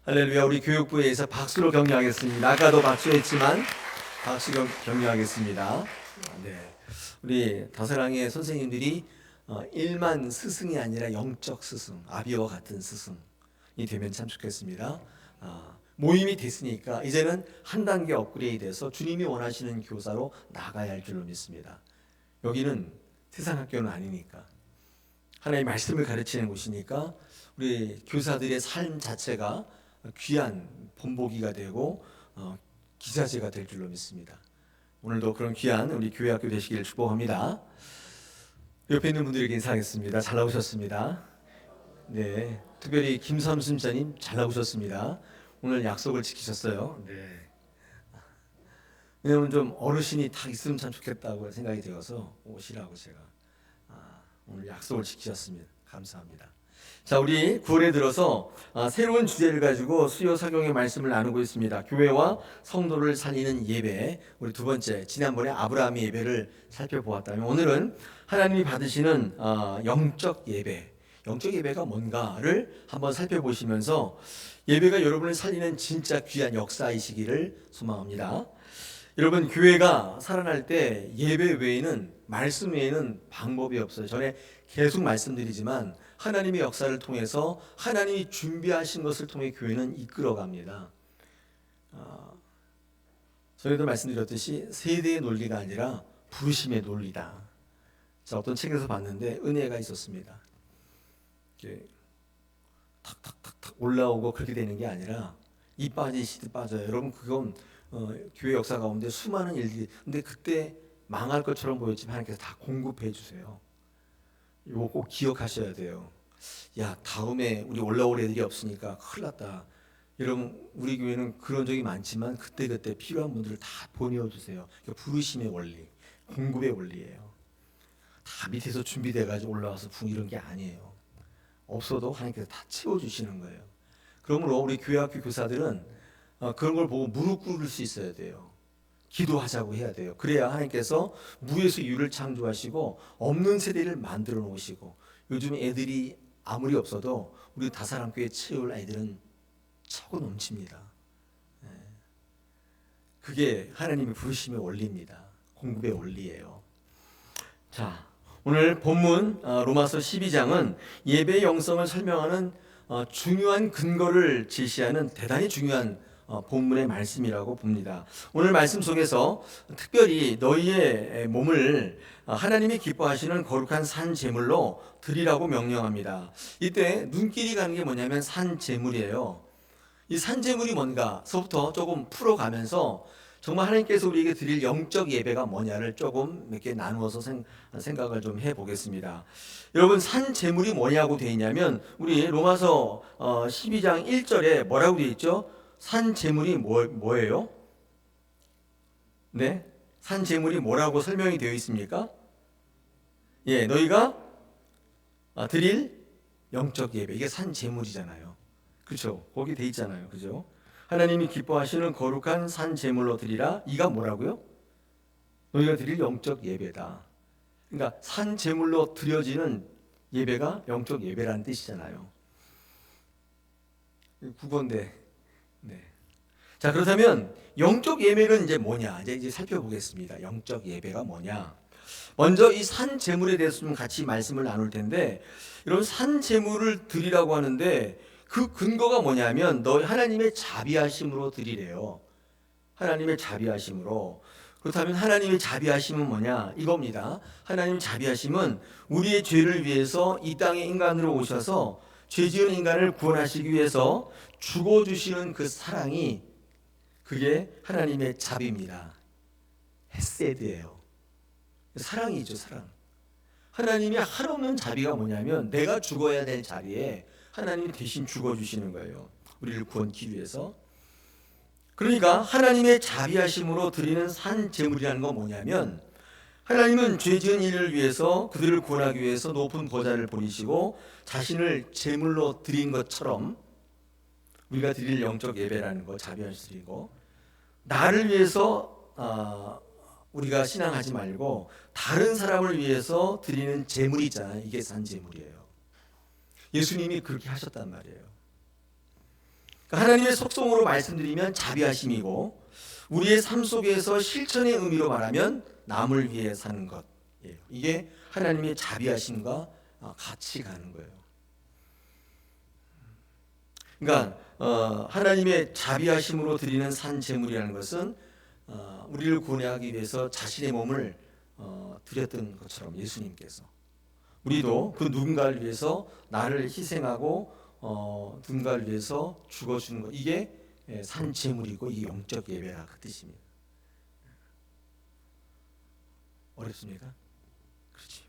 할렐루야. 우리 교육부에서 박수로 격려하겠습니다. 아까도 박수했지만 박수 격려하겠습니다. 네, 우리 다사랑의 선생님들이 일만 스승이 아니라 영적 스승, 아비와 같은 스승이 되면 참 좋겠습니다. 모임이 됐으니까 이제는 한 단계 업그레이드돼서 주님이 원하시는 교사로 나가야 할 줄로 믿습니다. 여기는 세상 학교는 아니니까, 하나님의 말씀을 가르치는 곳이니까 우리 교사들의 삶 자체가 귀한 본보기가 되고 기자재가 될 줄로 믿습니다. 오늘도 그런 귀한 우리 교회 학교 되시기를 축복합니다. 옆에 있는 분들에게 인사하겠습니다. 잘 나오셨습니다. 네, 특별히 김삼순 자님 잘 나오셨습니다. 오늘 약속을 지키셨어요. 네. 왜냐면 좀 어르신이 다 있으면 참 좋겠다고 생각이 되어서 오시라고 제가 오늘 약속을 지키셨습니다. 감사합니다. 자, 우리 9월에 들어서 새로운 주제를 가지고 수요 사경의 말씀을 나누고 있습니다. 교회와 성도를 살리는 예배. 우리 두 번째, 지난번에 아브라함의 예배를 살펴보았다면 오늘은 하나님이 받으시는 영적 예배. 영적 예배가 뭔가를 한번 살펴보시면서 예배가 여러분을 살리는 진짜 귀한 역사이시기를 소망합니다. 여러분, 교회가 살아날 때 예배 외에는, 말씀 외에는 방법이 없어요. 전에 계속 말씀드리지만 하나님의 역사를 통해서 하나님이 준비하신 것을 통해 교회는 이끌어갑니다. 저희도 말씀드렸듯이 세대의 논리가 아니라 부르심의 논리다. 자, 어떤 책에서 봤는데 은혜가 있었습니다. 탁탁탁탁 올라오고 그렇게 되는 게 아니라 이 빠지시듯 빠져요. 여러분, 그건 교회 역사 가운데 수많은 일들이, 근데 그때 망할 것처럼 보였지만 하나님께서 다 공급해 주세요. 이거 꼭 기억하셔야 돼요. 야, 다음에 우리 올라올 애들이 없으니까 큰일 났다. 여러분, 우리 교회는 그런 적이 많지만 그때그때 필요한 분들을 다 보내어 주세요. 부르심의 원리, 공급의 원리예요. 다 밑에서 준비돼가지고 올라와서 이런 게 아니에요. 없어도 하나님께서 다 채워주시는 거예요. 그러므로 우리 교회 학교 교사들은 그런 걸 보고 무릎 꿇을 수 있어야 돼요. 기도하자고 해야 돼요. 그래야 하나님께서 무에서 유를 창조하시고 없는 세대를 만들어 놓으시고, 요즘 애들이 아무리 없어도 우리 다사랑교회 채울 아이들은 차고 넘칩니다. 그게 하나님의 부르심의 원리입니다. 공급의 원리예요. 자, 오늘 본문 로마서 12장은 예배의 영성을 설명하는 중요한 근거를 제시하는 대단히 중요한 본문의 말씀이라고 봅니다. 오늘 말씀 속에서 특별히 너희의 몸을 하나님이 기뻐하시는 거룩한 산 제물로 드리라고 명령합니다. 이때 눈길이 가는 게 뭐냐면 산 제물이에요. 이 산 제물이 뭔가서부터 조금 풀어가면서 정말 하나님께서 우리에게 드릴 영적 예배가 뭐냐를 조금 몇 개 나누어서 생각을 좀 해보겠습니다. 여러분, 산 제물이 뭐냐고 되어 있냐면 우리 로마서 12장 1절에 뭐라고 되어 있죠? 산 제물이 뭐예요? 네, 산 제물이 뭐라고 설명이 되어 있습니까? 예, 너희가 드릴 영적 예배, 이게 산 제물이잖아요. 그렇죠? 거기 돼 있잖아요. 그죠? 하나님이 기뻐하시는 거룩한 산 제물로 드리라. 이가 뭐라고요? 너희가 드릴 영적 예배다. 그러니까 산 제물로 드려지는 예배가 영적 예배라는 뜻이잖아요. 9번대. 네. 자, 그렇다면 영적 예배는 이제 뭐냐? 이제 살펴보겠습니다. 영적 예배가 뭐냐? 먼저 이 산 제물에 대해서 좀 같이 말씀을 나눌 텐데, 여러분, 산 제물을 드리라고 하는데 그 근거가 뭐냐면 너희 하나님의 자비하심으로 드리래요. 하나님의 자비하심으로. 그렇다면 하나님의 자비하심은 뭐냐? 이겁니다. 하나님의 자비하심은 우리의 죄를 위해서 이 땅에 인간으로 오셔서 죄 지은 인간을 구원하시기 위해서 죽어주시는 그 사랑이, 그게 하나님의 자비입니다. 헤세드예요. 사랑이죠, 사랑. 하나님의 한없는 자비가 뭐냐면 내가 죽어야 될 자리에 하나님이 대신 죽어주시는 거예요. 우리를 구원하기 위해서. 그러니까 하나님의 자비하심으로 드리는 산 제물이라는 건 뭐냐면, 하나님은 죄 지은 이를 위해서, 그들을 구원하기 위해서 높은 보좌를 보이시고 자신을 제물로 드린 것처럼 우리가 드릴 영적 예배라는 거, 자비하심 드리고, 나를 위해서 우리가 신앙하지 말고 다른 사람을 위해서 드리는 제물이 있잖아요. 이게 산 제물이에요. 예수님이 그렇게 하셨단 말이에요. 하나님의 속성으로 말씀드리면 자비하심이고, 우리의 삶 속에서 실천의 의미로 말하면 남을 위해 사는 것. 이게 하나님의 자비하심과 같이 가는 거예요. 그러니까 하나님의 자비하심으로 드리는 산 제물이라는 것은 우리를 구원하기 위해서 자신의 몸을 드렸던 것처럼 예수님께서 우리도 그 누군가를 위해서 나를 희생하고 누군가를 위해서 죽어주는 것, 이게 산 제물이고 이게 영적 예배라 그 뜻입니다. 어렵습니까? 그렇지.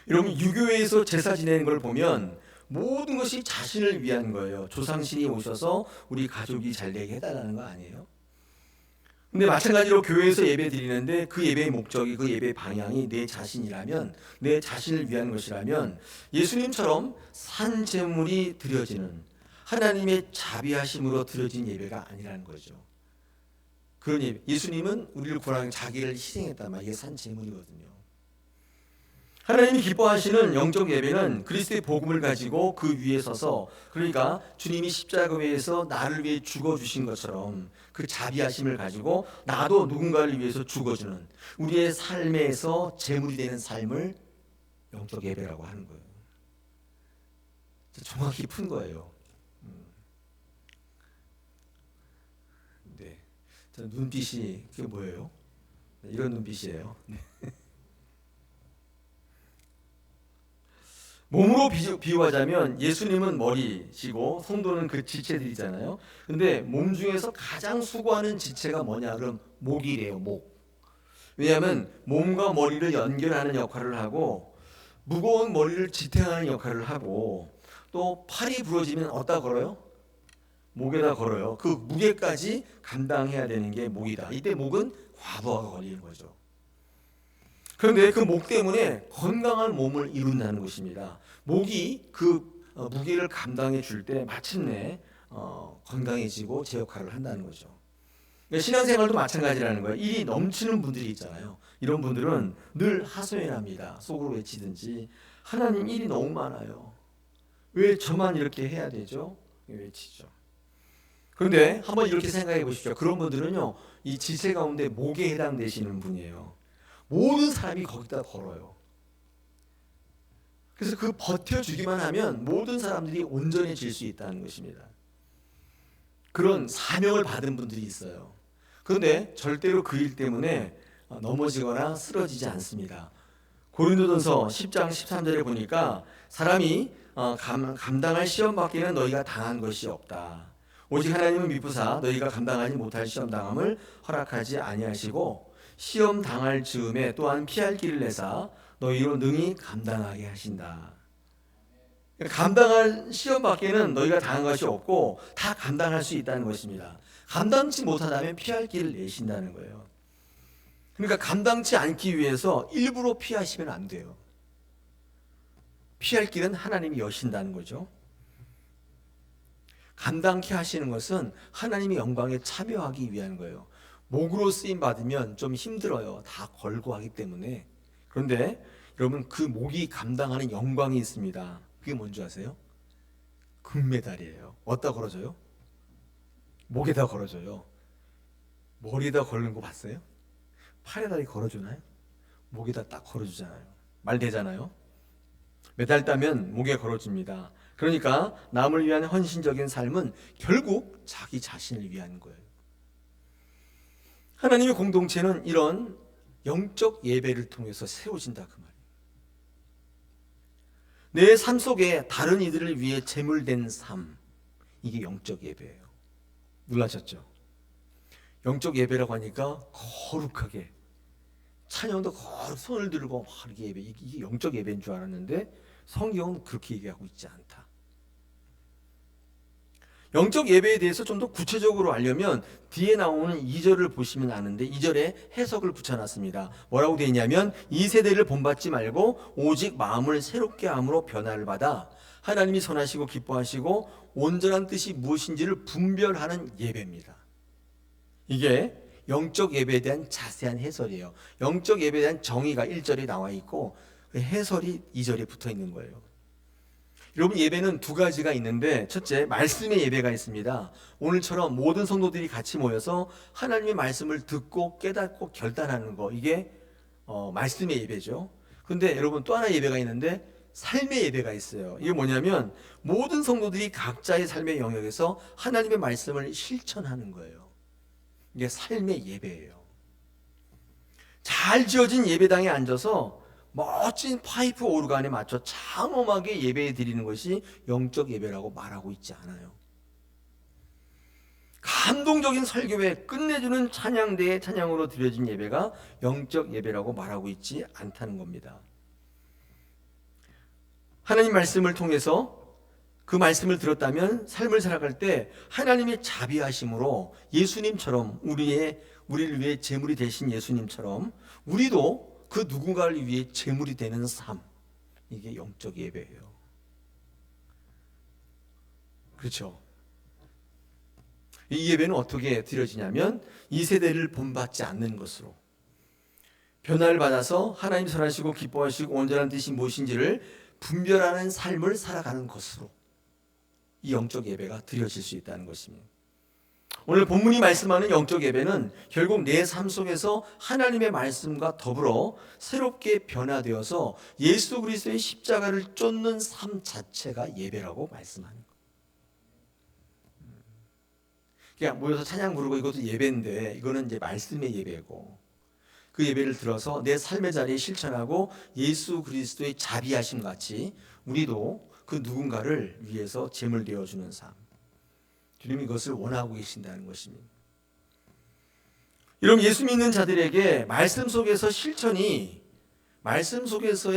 여러분, 유교에서 제사 지내는 걸 보면 모든 것이 자신을 위한 거예요. 조상신이 오셔서 우리 가족이 잘 되게 해달라는 거 아니에요? 근데 마찬가지로 교회에서 예배 드리는데 그 예배의 목적이, 그 예배의 방향이 내 자신이라면, 내 자신을 위한 것이라면 예수님처럼 산 제물이 드려지는 하나님의 자비하심으로 드려진 예배가 아니라는 거죠. 그런 예배, 예수님은 우리를 구원하기 위해 자기를 희생했단 말이에요. 이게 산 제물이거든요. 하나님이 기뻐하시는 영적 예배는 그리스도의 복음을 가지고 그 위에 서서, 그러니까 주님이 십자가에서 나를 위해 죽어주신 것처럼 그 자비하심을 가지고 나도 누군가를 위해서 죽어주는 우리의 삶에서 제물이 되는 삶을 영적 예배라고 하는 거예요. 정확히 푼 거예요. 네, 눈빛이 그게 뭐예요? 이런 눈빛이에요. 네. 몸으로 비유하자면 예수님은 머리시고 성도는 그 지체들이잖아요. 근데 몸 중에서 가장 수고하는 지체가 뭐냐? 그럼 목이래요. 목. 왜냐하면 몸과 머리를 연결하는 역할을 하고 무거운 머리를 지탱하는 역할을 하고 또 팔이 부러지면 어디다 걸어요? 목에다 걸어요. 그 무게까지 감당해야 되는 게 목이다. 이때 목은 과부하가 걸리는 거죠. 그런데 그 목 때문에 건강한 몸을 이룬다는 것입니다. 목이 그 무게를 감당해 줄 때 마침내 건강해지고 제 역할을 한다는 거죠. 신앙생활도 마찬가지라는 거예요. 일이 넘치는 분들이 있잖아요. 이런 분들은 늘 하소연합니다. 속으로 외치든지, 하나님 일이 너무 많아요. 왜 저만 이렇게 해야 되죠? 외치죠. 그런데 한번 이렇게 생각해 보십시오. 그런 분들은요, 이 지체 가운데 목에 해당되시는 분이에요. 모든 사람이 거기다 걸어요. 그래서 그 버텨주기만 하면 모든 사람들이 온전해질 수 있다는 것입니다. 그런 사명을 받은 분들이 있어요. 그런데 절대로 그 일 때문에 넘어지거나 쓰러지지 않습니다. 고린도전서 10장 13절에 보니까 사람이 감당할 시험 밖에는 너희가 당한 것이 없다. 오직 하나님은 미쁘사 너희가 감당하지 못할 시험 당함을 허락하지 아니하시고 시험 당할 즈음에 또한 피할 길을 내사 너희로 능히 감당하게 하신다. 감당할 시험 밖에는 너희가 당한 것이 없고 다 감당할 수 있다는 것입니다. 감당치 못하다면 피할 길을 내신다는 거예요. 그러니까 감당치 않기 위해서 일부러 피하시면 안 돼요. 피할 길은 하나님이 여신다는 거죠. 감당케 하시는 것은 하나님의 영광에 참여하기 위한 거예요. 목으로 쓰임 받으면 좀 힘들어요. 다 걸고 하기 때문에. 그런데 여러분, 그 목이 감당하는 영광이 있습니다. 그게 뭔지 아세요? 금메달이에요. 어디다 걸어줘요? 목에다 걸어줘요. 머리에다 걸는 거 봤어요? 팔에다 걸어주나요? 목에다 딱 걸어주잖아요. 말 되잖아요. 메달 따면 목에 걸어줍니다. 그러니까 남을 위한 헌신적인 삶은 결국 자기 자신을 위한 거예요. 하나님의 공동체는 이런 영적 예배를 통해서 세워진다 그 말이에요. 내 삶 속에 다른 이들을 위해 제물된 삶, 이게 영적 예배예요. 놀라셨죠? 영적 예배라고 하니까 거룩하게 찬양도 손을 들고 막 이렇게 예배, 이게 영적 예배인 줄 알았는데 성경은 그렇게 얘기하고 있지 않다. 영적 예배에 대해서 좀 더 구체적으로 알려면 뒤에 나오는 2절을 보시면 아는데 2절에 해석을 붙여놨습니다. 뭐라고 되어 있냐면 이 세대를 본받지 말고 오직 마음을 새롭게 함으로 변화를 받아 하나님이 선하시고 기뻐하시고 온전한 뜻이 무엇인지를 분별하는 예배입니다. 이게 영적 예배에 대한 자세한 해설이에요. 영적 예배에 대한 정의가 1절에 나와 있고 그 해설이 2절에 붙어 있는 거예요. 여러분, 예배는 두 가지가 있는데, 첫째, 말씀의 예배가 있습니다. 오늘처럼 모든 성도들이 같이 모여서 하나님의 말씀을 듣고 깨닫고 결단하는 거, 이게 말씀의 예배죠. 근데 여러분, 또 하나 예배가 있는데 삶의 예배가 있어요. 이게 뭐냐면 모든 성도들이 각자의 삶의 영역에서 하나님의 말씀을 실천하는 거예요. 이게 삶의 예배예요. 잘 지어진 예배당에 앉아서 멋진 파이프 오르간에 맞춰 장엄하게 예배 드리는 것이 영적 예배라고 말하고 있지 않아요. 감동적인 설교에 끝내주는 찬양대의 찬양으로 드려진 예배가 영적 예배라고 말하고 있지 않다는 겁니다. 하나님 말씀을 통해서 그 말씀을 들었다면 삶을 살아갈 때 하나님의 자비하심으로 예수님처럼 우리를 위해 제물이 되신 예수님처럼 우리도 그 누군가를 위해 제물이 되는 삶, 이게 영적 예배예요. 그렇죠? 이 예배는 어떻게 드려지냐면 이 세대를 본받지 않는 것으로, 변화를 받아서 하나님 선하시고 기뻐하시고 온전한 뜻이 무엇인지를 분별하는 삶을 살아가는 것으로 이 영적 예배가 드려질 수 있다는 것입니다. 오늘 본문이 말씀하는 영적 예배는 결국 내 삶 속에서 하나님의 말씀과 더불어 새롭게 변화되어서 예수 그리스도의 십자가를 쫓는 삶 자체가 예배라고 말씀하는 거예요. 그냥 모여서 찬양 부르고 이것도 예배인데, 이거는 이제 말씀의 예배고, 그 예배를 들어서 내 삶의 자리에 실천하고 예수 그리스도의 자비하심 같이 우리도 그 누군가를 위해서 제물 되어주는 삶, 주님이 이것을 원하고 계신다는 것입니다. 여러분, 예수 믿는 자들에게 말씀 속에서의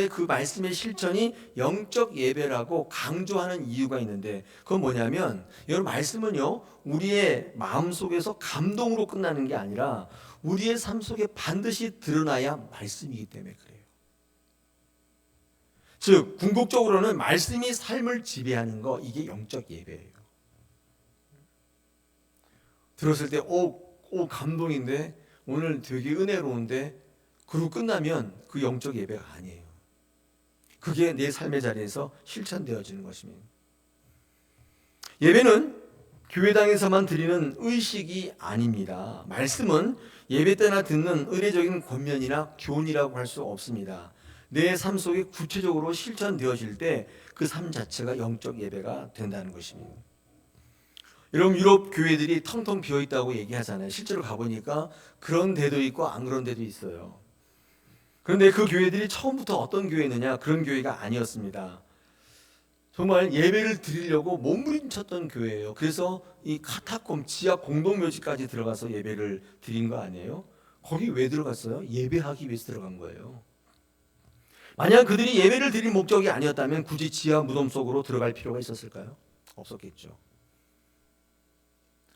그 말씀의 실천이 영적 예배라고 강조하는 이유가 있는데, 그건 뭐냐면, 여러분, 말씀은요 우리의 마음 속에서 감동으로 끝나는 게 아니라 우리의 삶 속에 반드시 드러나야 말씀이기 때문에 그래요. 즉 궁극적으로는 말씀이 삶을 지배하는 거, 이게 영적 예배예요. 들었을 때 감동인데, 오늘 되게 은혜로운데, 그러고 끝나면 그 영적 예배가 아니에요. 그게 내 삶의 자리에서 실천되어지는 것입니다. 예배는 교회당에서만 드리는 의식이 아닙니다. 말씀은 예배 때나 듣는 의례적인 권면이나 교훈이라고 할 수 없습니다. 내 삶 속에 구체적으로 실천되어질 때 그 삶 자체가 영적 예배가 된다는 것입니다. 여러분, 유럽 교회들이 텅텅 비어 있다고 얘기하잖아요. 실제로 가보니까 그런 데도 있고 안 그런 데도 있어요. 그런데 그 교회들이 처음부터 어떤 교회느냐, 그런 교회가 아니었습니다. 정말 예배를 드리려고 몸부림쳤던 교회예요. 그래서 이 카타콤 지하 공동묘지까지 들어가서 예배를 드린 거 아니에요? 거기 왜 들어갔어요? 예배하기 위해서 들어간 거예요. 만약 그들이 예배를 드릴 목적이 아니었다면 굳이 지하 무덤 속으로 들어갈 필요가 있었을까요? 없었겠죠.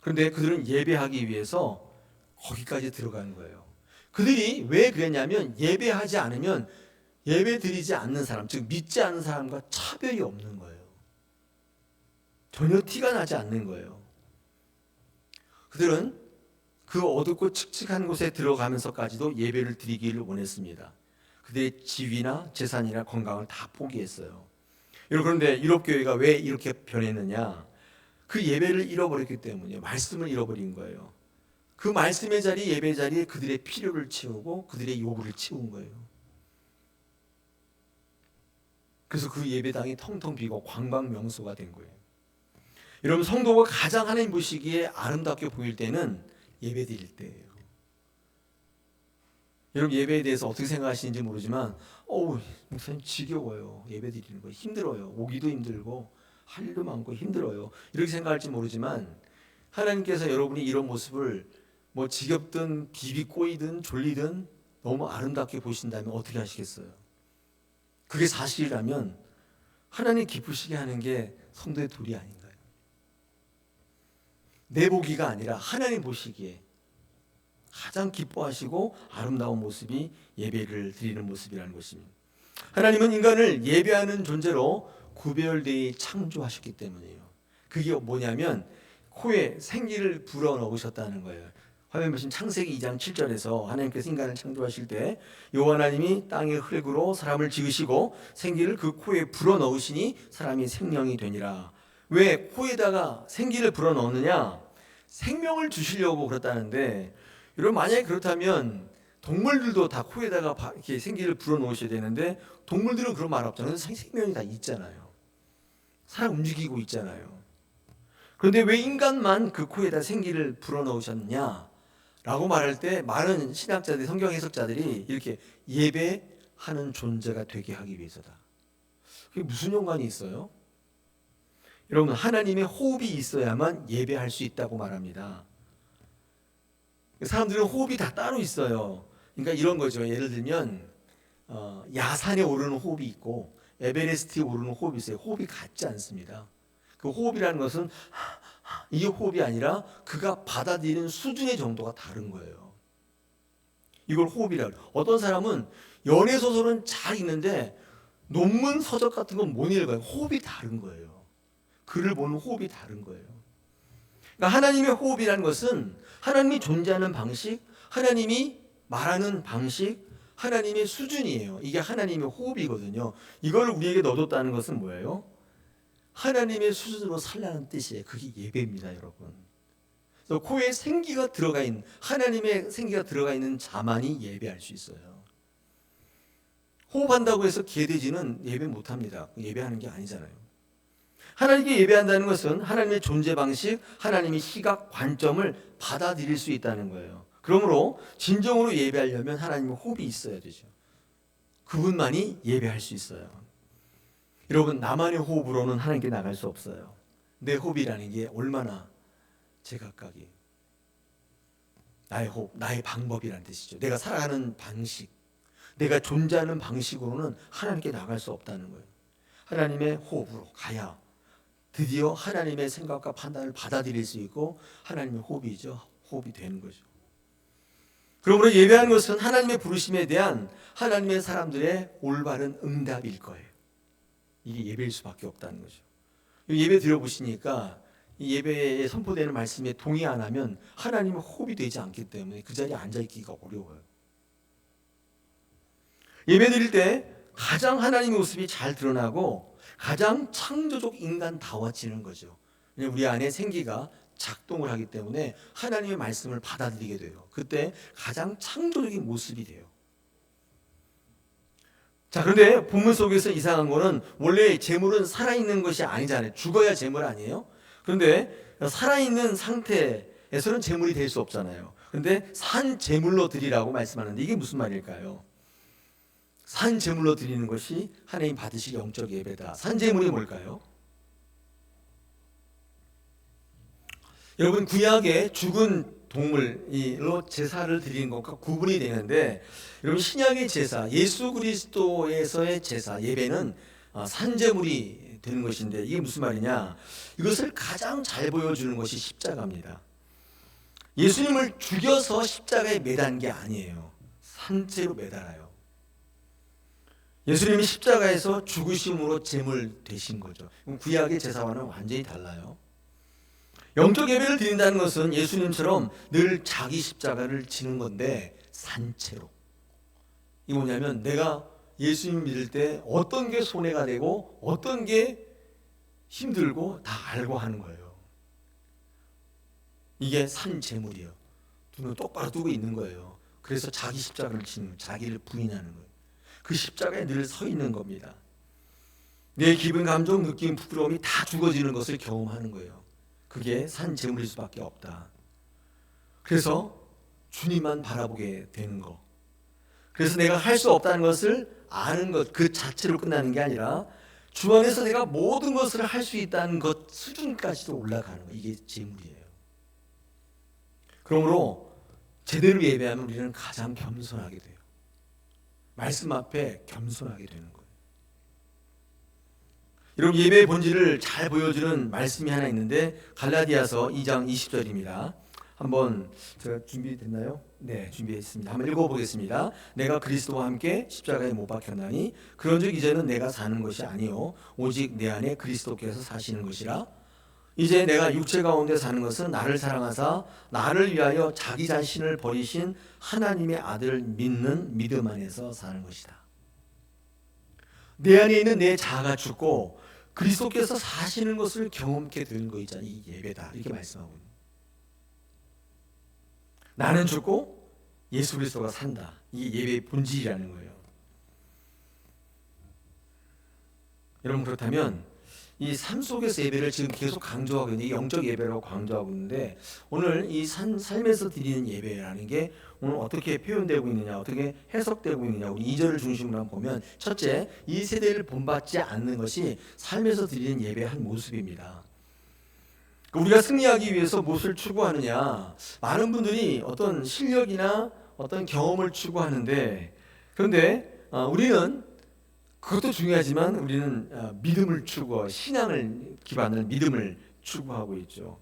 그런데 그들은 예배하기 위해서 거기까지 들어간 거예요. 그들이 왜 그랬냐면, 예배하지 않으면 예배 드리지 않는 사람, 즉 믿지 않는 사람과 차별이 없는 거예요. 전혀 티가 나지 않는 거예요. 그들은 그 어둡고 칙칙한 곳에 들어가면서까지도 예배를 드리기를 원했습니다. 그들의 지위나 재산이나 건강을 다 포기했어요. 그런데 유럽 교회가 왜 이렇게 변했느냐? 그 예배를 잃어버렸기 때문이에요. 말씀을 잃어버린 거예요. 그 말씀의 자리, 예배 자리에 그들의 필요를 채우고 그들의 요구를 채운 거예요. 그래서 그 예배당이 텅텅 비고 관광명소가 된 거예요. 여러분, 성도가 가장 하나님 보시기에 아름답게 보일 때는 예배 드릴 때예요. 여러분, 예배에 대해서 어떻게 생각하시는지 모르지만 목사님 지겨워요. 예배 드리는 거 힘들어요. 오기도 힘들고 할 일도 많고 힘들어요. 이렇게 생각할지 모르지만, 하나님께서 여러분이 이런 모습을 지겹든 비비 꼬이든 졸리든 너무 아름답게 보신다면 어떻게 하시겠어요? 그게 사실이라면 하나님 기쁘시게 하는 게 성도의 도리 아닌가요? 내 보기가 아니라 하나님 보시기에 가장 기뻐하시고 아름다운 모습이 예배를 드리는 모습이라는 것입니다. 하나님은 인간을 예배하는 존재로 구별되이 창조하셨기 때문이에요. 그게 뭐냐면 코에 생기를 불어넣으셨다는 거예요. 화면 보시면 창세기 2장 7절에서 하나님께서 인간을 창조하실 때 여호와 하나님이 땅의 흙으로 사람을 지으시고 생기를 그 코에 불어넣으시니 사람이 생명이 되니라. 왜 코에다가 생기를 불어넣느냐? 생명을 주시려고 그렇다는데, 여러분 만약에 그렇다면 동물들도 다 코에다가 이렇게 생기를 불어넣으셔야 되는데 동물들은 그런 말 없잖아요. 생명이 다 있잖아요. 살아 움직이고 있잖아요. 그런데 왜 인간만 그 코에다 생기를 불어넣으셨느냐? 라고 말할 때 많은 신학자들, 성경 해석자들이 이렇게 예배하는 존재가 되게 하기 위해서다. 그게 무슨 연관이 있어요? 여러분, 하나님의 호흡이 있어야만 예배할 수 있다고 말합니다. 사람들은 호흡이 다 따로 있어요. 그러니까 이런 거죠. 예를 들면 야산에 오르는 호흡이 있고 에베레스트에 오르는 호흡이 있어요. 호흡이 같지 않습니다. 그 호흡이라는 것은 이 호흡이 아니라 그가 받아들이는 수준의 정도가 다른 거예요. 이걸 호흡이라고 해요. 어떤 사람은 연애소설은 잘 읽는데 논문 서적 같은 건 못 읽어요. 호흡이 다른 거예요. 글을 보는 호흡이 다른 거예요. 그러니까 하나님의 호흡이라는 것은 하나님이 존재하는 방식, 하나님이 말하는 방식, 하나님의 수준이에요. 이게 하나님의 호흡이거든요. 이걸 우리에게 넣어뒀다는 것은 뭐예요? 하나님의 수준으로 살라는 뜻이에요. 그게 예배입니다, 여러분. 그래서 코에 생기가 들어가 있는, 하나님의 생기가 들어가 있는 자만이 예배할 수 있어요. 호흡한다고 해서 개돼지는 예배 못합니다. 예배하는 게 아니잖아요. 하나님께 예배한다는 것은 하나님의 존재 방식, 하나님의 시각, 관점을 받아들일 수 있다는 거예요. 그러므로 진정으로 예배하려면 하나님의 호흡이 있어야 되죠. 그분만이 예배할 수 있어요. 여러분, 나만의 호흡으로는 하나님께 나갈 수 없어요. 내 호흡이라는 게 얼마나 제각각이 나의 호흡, 나의 방법이라는 뜻이죠. 내가 살아가는 방식, 내가 존재하는 방식으로는 하나님께 나갈 수 없다는 거예요. 하나님의 호흡으로 가야 드디어 하나님의 생각과 판단을 받아들일 수 있고 하나님의 호흡이죠. 호흡이 되는 거죠. 그러므로 예배하는 것은 하나님의 부르심에 대한 하나님의 사람들의 올바른 응답일 거예요. 이게 예배일 수밖에 없다는 거죠. 예배 드려보시니까 이 예배에 선포되는 말씀에 동의 안 하면 하나님의 호흡이 되지 않기 때문에 그 자리에 앉아있기가 어려워요. 예배 드릴 때 가장 하나님의 모습이 잘 드러나고 가장 창조적 인간다워지는 거죠. 왜냐하면 우리 안에 생기가 작동을 하기 때문에 하나님의 말씀을 받아들이게 돼요. 그때 가장 창조적인 모습이 돼요. 자, 그런데 본문 속에서 이상한 거는 원래 재물은 살아있는 것이 아니잖아요. 죽어야 재물 아니에요? 그런데 살아있는 상태에서는 재물이 될 수 없잖아요. 그런데 산 재물로 드리라고 말씀하는데 이게 무슨 말일까요? 산 제물로 드리는 것이 하나님 받으실 영적 예배다. 산 제물이 뭘까요? 여러분, 구약의 죽은 동물로 제사를 드리는 것과 구분이 되는데, 여러분 신약의 제사, 예수 그리스도에서의 제사, 예배는 산 제물이 되는 것인데 이게 무슨 말이냐? 이것을 가장 잘 보여주는 것이 십자가입니다. 예수님을 죽여서 십자가에 매단 게 아니에요. 산채로 매달아요. 예수님이 십자가에서 죽으심으로 제물 되신 거죠. 구약의 제사와는 완전히 달라요. 영적 예배를 드린다는 것은 예수님처럼 늘 자기 십자가를 지는 건데 산채로. 이게 뭐냐면 내가 예수님 믿을 때 어떤 게 손해가 되고 어떤 게 힘들고 다 알고 하는 거예요. 이게 산제물이에요. 눈을 똑바로 뜨고 있는 거예요. 그래서 자기 십자가를 지는, 자기를 부인하는 거예요. 그 십자가에 늘 서 있는 겁니다. 내 기분, 감정, 느낌, 부끄러움이 다 죽어지는 것을 경험하는 거예요. 그게 산 제물일 수밖에 없다. 그래서 주님만 바라보게 되는 거. 그래서 내가 할 수 없다는 것을 아는 것, 그 자체로 끝나는 게 아니라 주 안에서 내가 모든 것을 할 수 있다는 것 수준까지도 올라가는 거. 이게 제물이에요. 그러므로 제대로 예배하면 우리는 가장 겸손하게 돼요. 말씀 앞에 겸손하게 되는 거예요. 여러분, 예배의 본질을 잘 보여주는 말씀이 하나 있는데 갈라디아서 2장 20절입니다. 한번 제가 준비됐나요? 네, 준비했습니다. 한번 읽어보겠습니다. 내가 그리스도와 함께 십자가에 못 박혔나니 그런즉 이제는 내가 사는 것이 아니요 오직 내 안에 그리스도께서 사시는 것이라. 이제 내가 육체 가운데 사는 것은 나를 사랑하사 나를 위하여 자기 자신을 버리신 하나님의 아들을 믿는 믿음 안에서 사는 것이다. 내 안에 있는 내 자아가 죽고 그리스도께서 사시는 것을 경험케 되는 거 있잖아요. 이 예배다. 이렇게 말씀하고 있는. 나는 죽고 예수 그리스도가 산다. 이게 예배의 본질이라는 거예요. 여러분, 그렇다면 이 삶 속에서 예배를 지금 계속 강조하고 있는데, 영적 예배라고 강조하고 있는데, 오늘 이 삶에서 드리는 예배라는 게 오늘 어떻게 표현되고 있느냐, 어떻게 해석되고 있느냐, 우리 2절을 중심으로 보면, 첫째, 이 세대를 본받지 않는 것이 삶에서 드리는 예배의 한 모습입니다. 우리가 승리하기 위해서 무엇을 추구하느냐, 많은 분들이 어떤 실력이나 어떤 경험을 추구하는데, 그런데 우리는 그것도 중요하지만 우리는 믿음을 추구하고 신앙을 기반으로 믿음을 추구하고 있죠.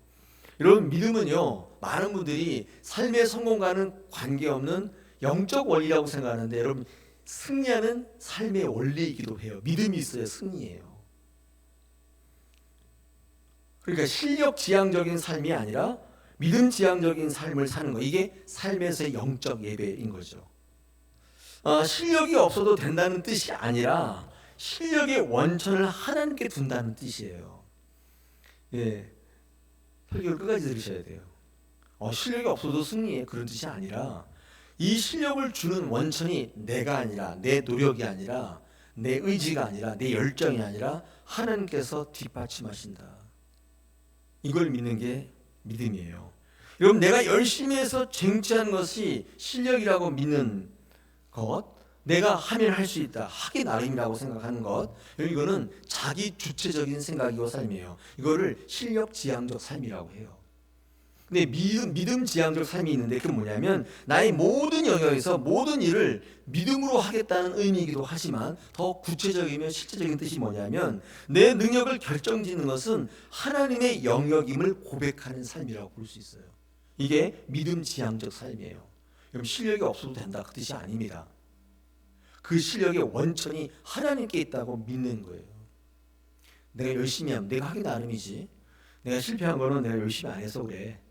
여러분, 믿음은요, 많은 분들이 삶의 성공과는 관계없는 영적 원리라고 생각하는데, 여러분, 승리하는 삶의 원리이기도 해요. 믿음이 있어야 승리해요. 그러니까 실력 지향적인 삶이 아니라 믿음 지향적인 삶을 사는 거, 이게 삶에서의 영적 예배인 거죠. 실력이 없어도 된다는 뜻이 아니라 실력의 원천을 하나님께 둔다는 뜻이에요. 예, 설교를 끝까지 들으셔야 돼요. 실력이 없어도 승리해, 그런 뜻이 아니라 이 실력을 주는 원천이 내가 아니라, 내 노력이 아니라, 내 의지가 아니라, 내 열정이 아니라 하나님께서 뒷받침하신다. 이걸 믿는 게 믿음이에요. 여러분, 내가 열심히 해서 쟁취한 것이 실력이라고 믿는 것, 내가 하면 할 수 있다, 하기 나름이라고 생각하는 것, 이거는 자기 주체적인 생각이고 삶이에요. 이거를 실력 지향적 삶이라고 해요. 근데 믿음 지향적 삶이 있는데, 그게 뭐냐면 나의 모든 영역에서 모든 일을 믿음으로 하겠다는 의미이기도 하지만, 더 구체적이면 실제적인 뜻이 뭐냐면 내 능력을 결정짓는 것은 하나님의 영역임을 고백하는 삶이라고 볼 수 있어요. 이게 믿음 지향적 삶이에요. 여러분, 실력이 없어도 된다, 그 뜻이 아닙니다. 그 실력의 원천이 하나님께 있다고 믿는 거예요. 내가 열심히 하면 내가 하기 나름이지, 내가 실패한 거는 내가 열심히 안 해서 그래,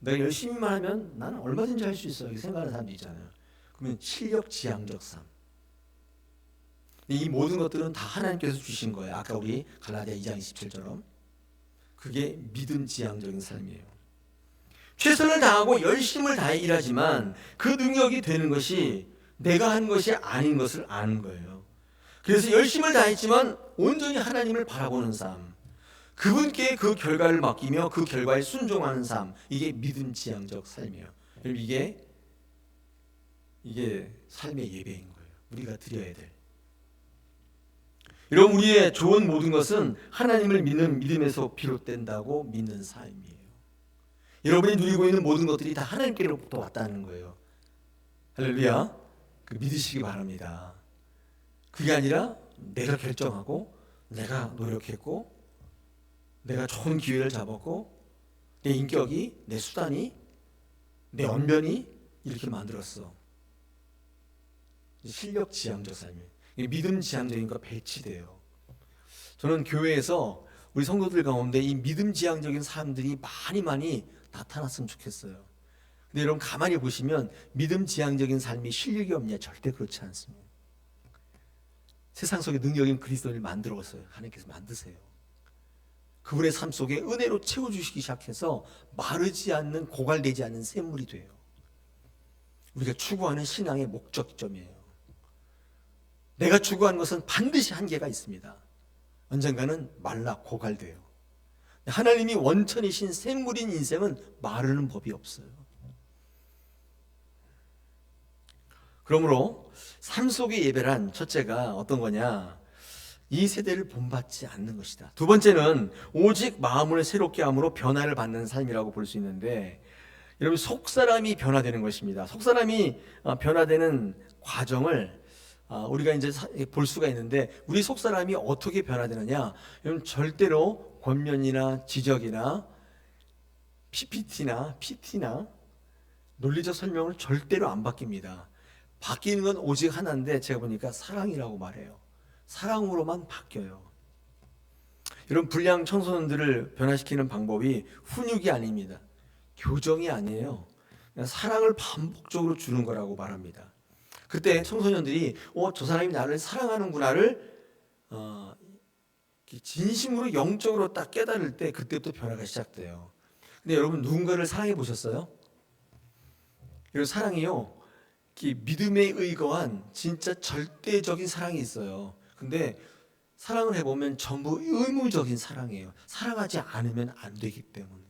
내가 열심히만 하면 나는 얼마든지 할 수 있어, 이렇게 생각하는 사람도 있잖아요. 그러면 실력 지향적 삶, 이 모든 것들은 다 하나님께서 주신 거예요. 아까 우리 갈라디아 2장 27처럼 그게 믿음 지향적인 삶이에요. 최선을 다하고 열심을 다해 일하지만 그 능력이 되는 것이 내가 한 것이 아닌 것을 아는 거예요. 그래서 열심을 다했지만 온전히 하나님을 바라보는 삶, 그분께 그 결과를 맡기며 그 결과에 순종하는 삶, 이게 믿음 지향적 삶이에요. 이게 삶의 예배인 거예요. 우리가 드려야 될. 이런 우리의 좋은 모든 것은 하나님을 믿는 믿음에서 비롯된다고 믿는 삶이에요. 여러분이 누리고 있는 모든 것들이 다 하나님께로부터 왔다는 거예요. 할렐루야. 그 믿으시기 바랍니다. 그게 아니라 내가 결정하고, 내가 노력했고, 내가 좋은 기회를 잡았고, 내 인격이, 내 수단이, 내 언변이 이렇게 만들었어. 실력 지향적 삶이에요. 믿음 지향적인 거 배치돼요. 저는 교회에서 우리 성도들 가운데 이 믿음 지향적인 사람들이 많이 나타났으면 좋겠어요. 근데 여러분, 가만히 보시면 믿음 지향적인 삶이 실력이 없냐? 절대 그렇지 않습니다. 세상 속에 능력인 그리스도를 만들었어요. 하나님께서 만드세요. 그분의 삶 속에 은혜로 채워주시기 시작해서 마르지 않는, 고갈되지 않는 샘물이 돼요. 우리가 추구하는 신앙의 목적점이에요. 내가 추구하는 것은 반드시 한계가 있습니다. 언젠가는 말라 고갈돼요. 하나님이 원천이신 샘물인 인생은 마르는 법이 없어요. 그러므로 삶 속의 예배란 첫째가 어떤 거냐? 이 세대를 본받지 않는 것이다. 두 번째는 오직 마음을 새롭게 함으로 변화를 받는 삶이라고 볼 수 있는데, 여러분, 속사람이 변화되는 것입니다. 속사람이 변화되는 과정을 우리가 이제 볼 수가 있는데, 우리 속사람이 어떻게 변화되느냐? 여러분, 절대로 권면이나 지적이나 PPT나 PT나 논리적 설명을 절대로 안 바뀝니다. 바뀌는 건 오직 하나인데, 제가 보니까 사랑이라고 말해요. 사랑으로만 바뀌어요. 이런 불량 청소년들을 변화시키는 방법이 훈육이 아닙니다. 교정이 아니에요. 그냥 사랑을 반복적으로 주는 거라고 말합니다. 그때 청소년들이 저 사람이 나를 사랑하는구나를 진심으로 영적으로 딱 깨달을 때 그때부터 변화가 시작돼요. 근데 여러분 누군가를 사랑해 보셨어요? 이 사랑이요, 믿음에 의거한 진짜 절대적인 사랑이 있어요. 근데 사랑을 해보면 전부 의무적인 사랑이에요. 사랑하지 않으면 안 되기 때문에.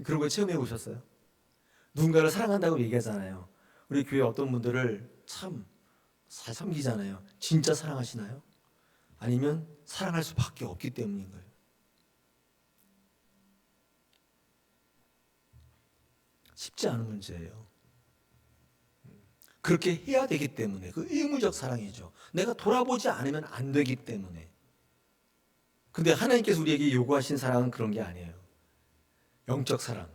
그런 거 체험해 보셨어요? 누군가를 사랑한다고 얘기하잖아요. 우리 교회 어떤 분들을 참 잘 섬기잖아요. 진짜 사랑하시나요? 아니면 사랑할 수밖에 없기 때문인 거예요. 쉽지 않은 문제예요. 그렇게 해야 되기 때문에, 그 의무적 사랑이죠. 내가 돌아보지 않으면 안 되기 때문에. 근데 하나님께서 우리에게 요구하신 사랑은 그런 게 아니에요. 영적 사랑,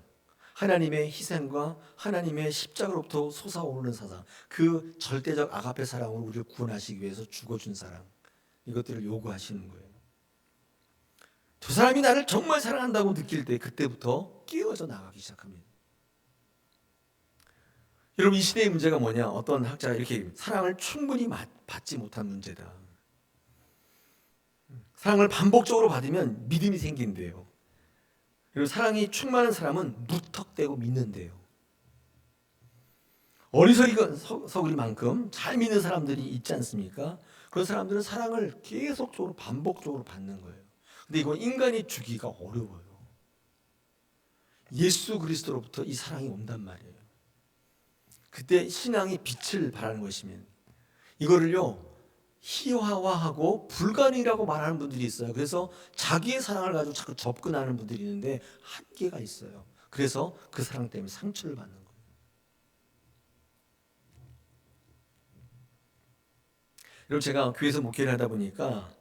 하나님의 희생과 하나님의 십자가로부터 솟아오르는 사랑, 그 절대적 아가페 사랑으로 우리를 구원하시기 위해서 죽어준 사랑, 이것들을 요구하시는 거예요. 저 사람이 나를 정말 사랑한다고 느낄 때 그때부터 깨어져 나가기 시작합니다. 여러분, 이 시대의 문제가 뭐냐? 어떤 학자가 이렇게 사랑을 충분히 받지 못한 문제다. 사랑을 반복적으로 받으면 믿음이 생긴대요. 그리고 사랑이 충만한 사람은 무턱대고 믿는데요. 어리석이만큼 잘 믿는 사람들이 있지 않습니까? 그런 사람들은 사랑을 계속적으로 반복적으로 받는 거예요. 근데 이건 인간이 주기가 어려워요. 예수 그리스도로부터 이 사랑이 온단 말이에요. 그때 신앙이 빛을 발하는 것이면, 이거를요 희화화하고 불가능이라고 말하는 분들이 있어요. 그래서 자기의 사랑을 가지고 자꾸 접근하는 분들이 있는데 한계가 있어요. 그래서 그 사랑 때문에 상처를 받는 거예요. 여러분, 제가 교회에서 목회를 하다 보니까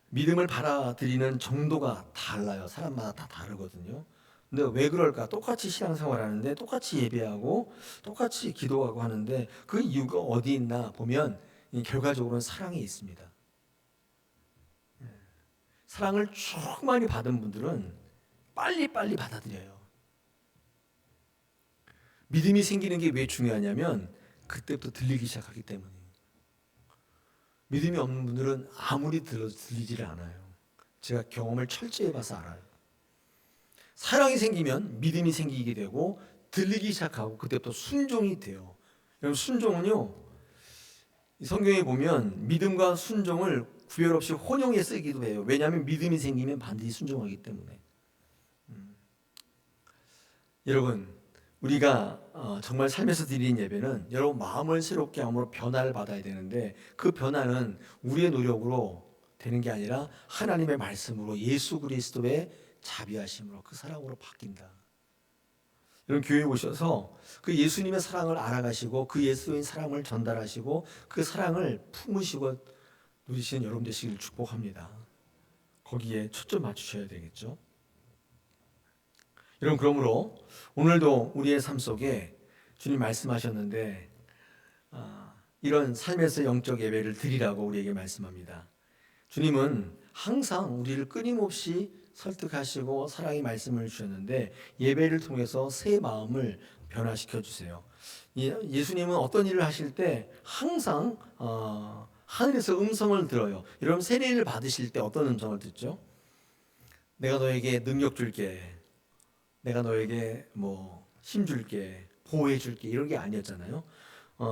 믿음을 받아들이는 정도가 달라요. 사람마다 다 다르거든요. 근데 왜 그럴까? 똑같이 신앙생활하는데 똑같이 예배하고 똑같이 기도하고 하는데 그 이유가 어디 있나 보면 결과적으로는 사랑이 있습니다. 사랑을 충만히 받은 분들은 빨리빨리 받아들여요. 믿음이 생기는 게 왜 중요하냐면 그때부터 들리기 시작하기 때문이에요. 믿음이 없는 분들은 아무리 들어도 들리지를 않아요. 제가 경험을 철저히 해봐서 알아요. 사랑이 생기면 믿음이 생기게 되고 들리기 시작하고 그때부터 순종이 돼요. 여러분, 순종은요, 성경에 보면 믿음과 순종을 구별 없이 혼용해 쓰기도 해요. 왜냐하면 믿음이 생기면 반드시 순종하기 때문에. 여러분, 우리가 정말 삶에서 드리는 예배는 여러분 마음을 새롭게 함으로 변화를 받아야 되는데, 그 변화는 우리의 노력으로 되는 게 아니라 하나님의 말씀으로, 예수 그리스도의 자비하심으로, 그 사랑으로 바뀐다. 여러분, 교회에 오셔서 그 예수님의 사랑을 알아가시고 그 예수의 사랑을 전달하시고 그 사랑을 품으시고 누리시는 여러분 되시길 축복합니다. 거기에 초점 맞추셔야 되겠죠. 여러분, 그러므로 오늘도 우리의 삶 속에 주님 말씀하셨는데 이런 삶에서 영적 예배를 드리라고 우리에게 말씀합니다. 주님은 항상 우리를 끊임없이 설득하시고 사랑의 말씀을 주셨는데 예배를 통해서 새 마음을 변화시켜 주세요. 예수님은 어떤 일을 하실 때 항상 하늘에서 음성을 들어요. 여러분, 세례를 받으실 때 어떤 음성을 듣죠? 내가 너에게 능력 줄게, 내가 너에게 힘 줄게, 보호해 줄게, 이런 게 아니었잖아요.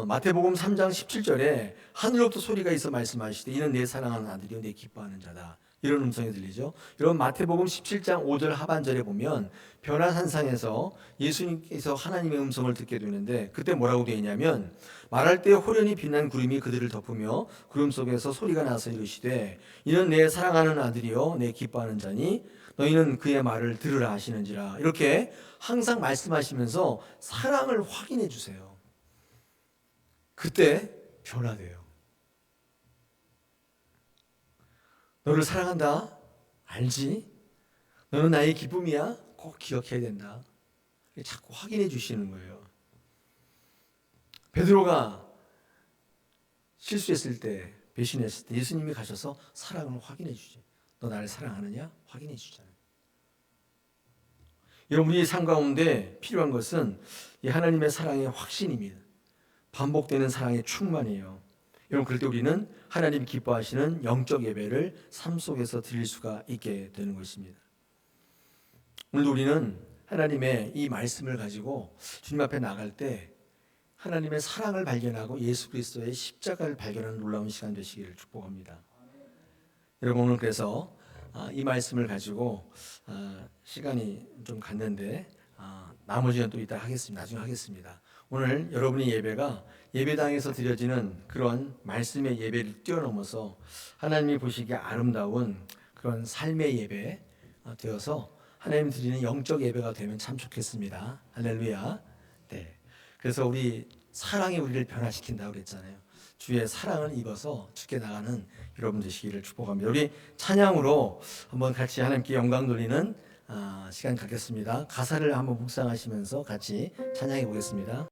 마태복음 3장 17절에 하늘로부터 소리가 있어 말씀하시되 이는 내 사랑하는 아들이요 내 기뻐하는 자다, 이런 음성이 들리죠. 여러분, 마태복음 17장 5절 하반절에 보면 변화산상에서 예수님께서 하나님의 음성을 듣게 되는데 그때 뭐라고 되어 있냐면, 말할 때 호련히 빛난 구름이 그들을 덮으며 구름 속에서 소리가 나서 이르시되 이는 내 사랑하는 아들이요 내 기뻐하는 자니 너희는 그의 말을 들으라 하시는지라. 이렇게 항상 말씀하시면서 사랑을 확인해 주세요. 그때 변화돼요. 너를 사랑한다, 알지? 너는 나의 기쁨이야, 꼭 기억해야 된다. 자꾸 확인해 주시는 거예요. 베드로가 실수했을 때, 배신했을 때 예수님이 가셔서 사랑을 확인해 주죠. 너 나를 사랑하느냐? 확인해 주잖아요. 여러분, 우리 삶 가운데 필요한 것은 이 하나님의 사랑의 확신입니다. 반복되는 사랑의 충만이에요. 여러분, 그럴 때 우리는 하나님 기뻐하시는 영적 예배를 삶 속에서 드릴 수가 있게 되는 것입니다. 오늘도 우리는 하나님의 이 말씀을 가지고 주님 앞에 나갈 때 하나님의 사랑을 발견하고 예수 그리스도의 십자가를 발견하는 놀라운 시간 되시기를 축복합니다. 여러분, 오늘 그래서 이 말씀을 가지고 시간이 좀 갔는데 나머지는 또 이따 하겠습니다. 나중에 하겠습니다. 오늘 여러분의 예배가 예배당에서 드려지는 그런 말씀의 예배를 뛰어넘어서 하나님이 보시기에 아름다운 그런 삶의 예배 되어서 하나님 드리는 영적 예배가 되면 참 좋겠습니다. 할렐루야. 네. 그래서 우리 사랑이 우리를 변화시킨다고 그랬잖아요. 주의 사랑을 입어서 주께 나가는 여러분 되시기를 축복합니다. 우리 찬양으로 한번 같이 하나님께 영광 돌리는 시간 갖겠습니다. 가사를 한번 묵상하시면서 같이 찬양해 보겠습니다.